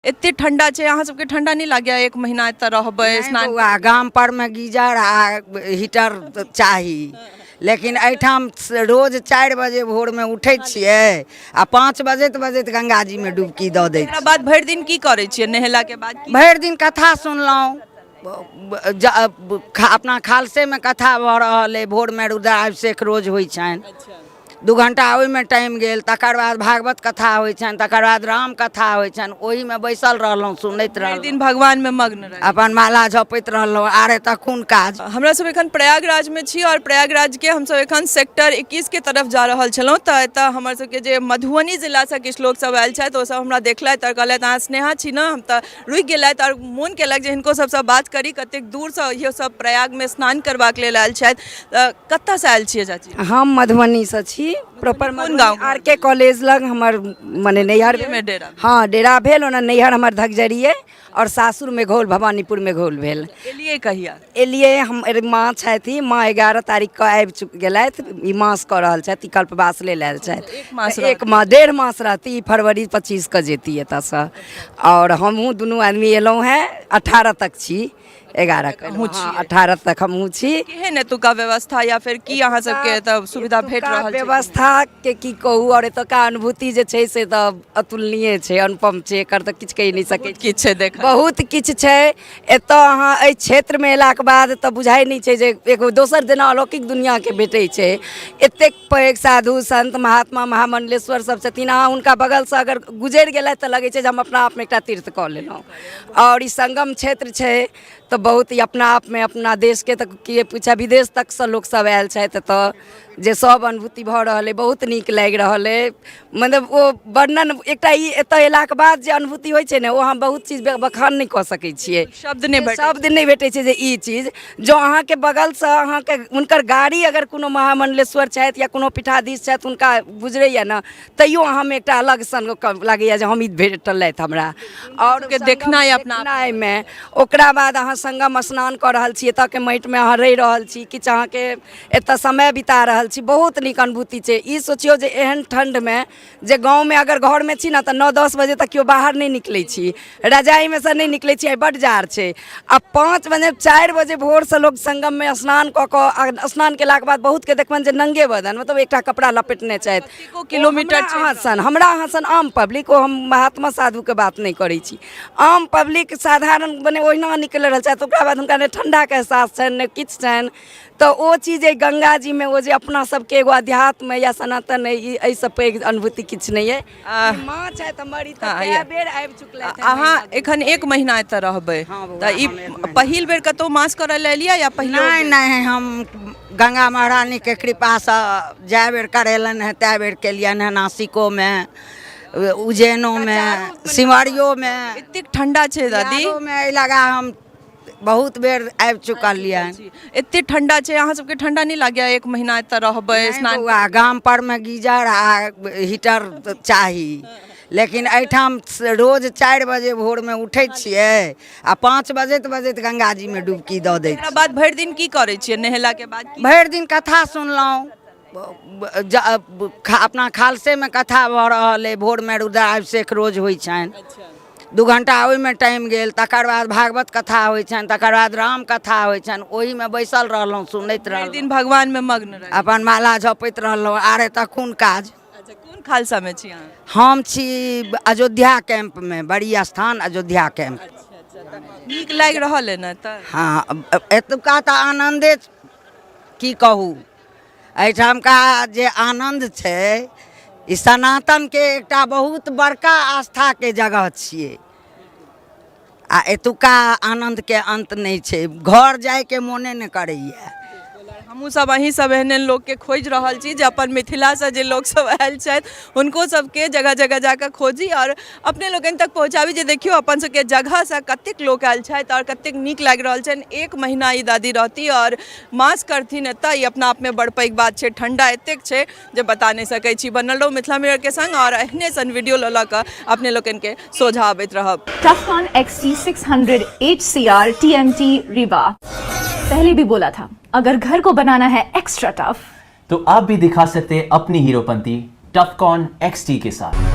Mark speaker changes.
Speaker 1: एते ठंडा छे, अहाँ सबके ठंडा नहीं लागया? एक महीना एतऽ रहबै स्नान
Speaker 2: गाम पर में गीजर आ हीटर चाही, लेकिन एहिठाम रोज 4 बजे भोर में उठै छियै आ 5 बजैत गंगा जी में डुबकी दऽ दै
Speaker 1: एकरा बाद भरि दिन की करै छियै नहेला के बाद?
Speaker 2: भरि दिन कथा सुनलहुँ, अपना खालसे में कथा भऽ रहल अइ, भोर में रुद्राभिषेक रोज होइ छनि, 2 घंटा ओहिमे टाइम गेल, तकर बाद भागवत कथा होइ छनि, तकर बाद राम कथा होइ छनि, ओही में बैसल रहलहुँ, सुनैत
Speaker 1: भरि
Speaker 2: रहलहुँ,
Speaker 1: दिन भगवान में मग्न रहे।
Speaker 2: अपन माला जपैत रहलहुँ। आर एतऽ कोन काज?
Speaker 1: हमरा सब एखन प्रयागराज में छी और प्रयागराज के हम सब एखन सेक्टर 21 के तरफ जा रहल छलहुँ, तऽ एतऽ हमर सबके जे मधुबनी जिला से किछु लोक सब आयल छथि, ओ सब हमरा देखलथि और कहलथि अहाँ स्नेहा छी ने? हम तऽ रुकि गेलथि और मोन केलक जे हिनको सबसँ बात करी, कतेक दूर से इहो सब प्रयाग में स्नान करबाक लेल आयल छथि। कतऽ से आयल छियै चाची?
Speaker 3: हम मधुबनी से छी, प्रॉपर
Speaker 1: कोन गाँव?
Speaker 3: आर के कॉलेज लग हमर मने नैहर
Speaker 1: में डेरा?
Speaker 3: हाँ, डेरा भेल, ओना नैहर हमर धगजरिए और सासुर में घोल, भवानीपुर में घोल भेल।
Speaker 1: एलियै कहिया?
Speaker 3: एलिए हमर माँ छथि, माँ 11 तारीख के आबि गेलथि, ई मास कऽ रहल छथि, ई कल्पवास लेल आयल छथि।
Speaker 1: एक मास
Speaker 3: 1.5 मास रहती, ई फरवरी 25 के जेती एतऽसँ, और हमहूँ दुनू आदमी एलहुँ हैं, 18 तक छी, 11 के 18 तक हमहूँ छी।
Speaker 1: केहन एतुका व्यवस्था या फिर की अहाँ सबके एतऽ सुविधा भेट रहल छै?
Speaker 3: व्यवस्था के की कहू, और एतुका अनुभूति जे छै से तऽ अतुलनीय छै, अनुपम छै, एकर तऽ किछु कहि नहि सकै छी।
Speaker 1: किछु छै देख,
Speaker 3: बहुत किछु छै एतऽ। अहाँ एहि क्षेत्र में एलाक बाद तऽ बुझाइ नहि छै जे एगो दोसर जेना अलौकिक दुनिया के भेटै छै। एतेक पैघ साधु संत महात्मा महामंडलेश्वर सब छथिन, अहाँ हुनका बगल से अगर गुजरि गेलथि तऽ लगै छै जे हम अपना आप में एकटा तीर्थ कऽ लेलहुँ। और ई संगम क्षेत्र छै तऽ बहुत ही अपना आप में, अपना देश के तक के पूछा विदेश तक से लोक सब आयल छथि एतऽ, जे सब अनुभूति भऽ रहल है, बहुत नीक लागि रहल है। मतलब ओ वर्णन एकटा ई एतऽ एलाक बाद जे अनुभूति होइ छै ने, ओ हम बहुत चीज बखान नहि कऽ सकै छियै, शब्द नहि भेटै छै जे ई चीज जो अहाँके बगल से अहाँके हुनकर गाड़ी अगर कोनो महामंडलेश्वर छथि या कोनो पीठाधीश छथि हुनका गुजरैया ने, तैयो अहाँमे एकटा अलग सन लागैया जे हम ई भेटलथि हमरा। और
Speaker 1: के देखना है अपना
Speaker 3: में, ओकरा बाद अहाँ संगम स्नान कऽ रहल छी, एतऽ के माटि में अहाँ रहि रहल छी, किछु अहाँके एतऽ समय बिता रहल छी, बहुत नीक अनुभूति छै। ई सोचियो जे एहन ठंड में जे गाँव में अगर घर में छी ना तऽ 9-10 बजे तक केओ बाहर नहीं निकलै छी, रजाई में से नहीं निकलै छी, बड जाड़ छै। अब 5 बजे 4 बजे भोर से लोग संगम में स्नान कऽ कऽ, स्नान केलाक बाद बहुत के देखबनि जे नंगे बदन, मतलब एकटा कपड़ा लपेटने छथि।
Speaker 1: किलोमीटर
Speaker 3: हमरा अहाँ सन आम पब्लिक, ओ हम महात्मा साधु के बात नहीं करै छी, आम पब्लिक साधारण बने ओहिना निकल रहल छथि। ओकरा बाद हुनका ने ठंडा के एहसास छनि ने किछु छनि, तो ओ चीज गंगा जी में ओ जे अपना सबके एगो अध्यात्म या सनातन एहि सब पैघ अनुभूति किछु नहीं है। माँ छथि हमर, ई तऽ कए बेर आबि चुकलथि।
Speaker 1: अहाँ एखन 1 महीना एतऽ रहबै, तऽ ई पहिल बेर कतौ मास करऽ लेल एलियै या पहिले?
Speaker 2: नहीं, हम गंगा महारानी के कृपा से जै बेर करेलन है तै बेर केलियन है, नासिको में, उज्जैनो में, सिमरियो में।
Speaker 1: एतेक ठंडा छै दादी
Speaker 2: में लगा हम बहुत बेर आबि चुकलियन।
Speaker 1: एते ठंडा छै, अहाँ सबके ठंडा नहीं लागया? 1 महीना एतऽ रहबै स्नान,
Speaker 2: गाम पर में गीजर आ हीटर चाही, लेकिन एहिठाम रोज 4 बजे भोर में उठै छियै आ 5 बजैत गंगा जी में डुबकी दऽ दै।
Speaker 1: एकरा बाद भरि दिन की करै छियै नहेला के बाद?
Speaker 2: भरि दिन कथा सुनलहुँ, अपना खालसे में कथा भऽ रहल अइ, भोर में रुद्राभिषेक रोज होइ छनि, 2 घंटा ओहिमे टाइम गेल, तकर बाद भागवत कथा होइ छनि, तकर बाद राम कथा होइ छनि, ओही में बैसल रहलहुँ, सुनैत रहलहुँ,
Speaker 1: दिन भगवान में मग्न रहे,
Speaker 2: अपन माला जपैत रहलहुँ। आर एतऽ कोन काज?
Speaker 1: अच्छा, कोन खालसा में छी अहाँ?
Speaker 2: हम छी अयोध्या कैंप में, बड़ी स्थान अयोध्या कैंप।
Speaker 1: नीक लागि रहल है ना? तऽ
Speaker 2: हाँ, एतुका तऽ आनंदे की कहू, एहिठाम का जे आनंद छै, ई सनातन के एकटा बहुत बड़का आस्था के जगह छियै, आ एतुका आनंद के अंत नहीं छै, घर जाए के मोने न करैया।
Speaker 1: हमहूँ सब अहीं सब एहने लोग के खोज रहल छी जे अपन मिथिला से जे लोग सब आयल छथि, हुनको सबके जगह जगह जाकर खोजी और अपने लोगन तक पहुँचाबी, जे देखियो अपन सबके जगह से कतेक लोग आयल छथि और कतेक नीक लागि रहल छनि। 1 महीना ई दादी रहती और मास करथिन एतऽ, ई अपना आप में बड़ पैघ बात छै। ठंडा एतेक छै जे बता नहीं सकै छी। बनल रहू मिथिला मिरर के संग और एहने सन वीडियो लऽ कऽ अपने लोगन के सोझा आबैत रहब।
Speaker 4: टफकॉन XT 600 HCR TMT रीवा। पहले भी बोला था, अगर घर को बनाना है एक्स्ट्रा टफ,
Speaker 5: तो आप भी दिखा सकते हैं अपनी हीरोपंती टफकॉन XT के साथ।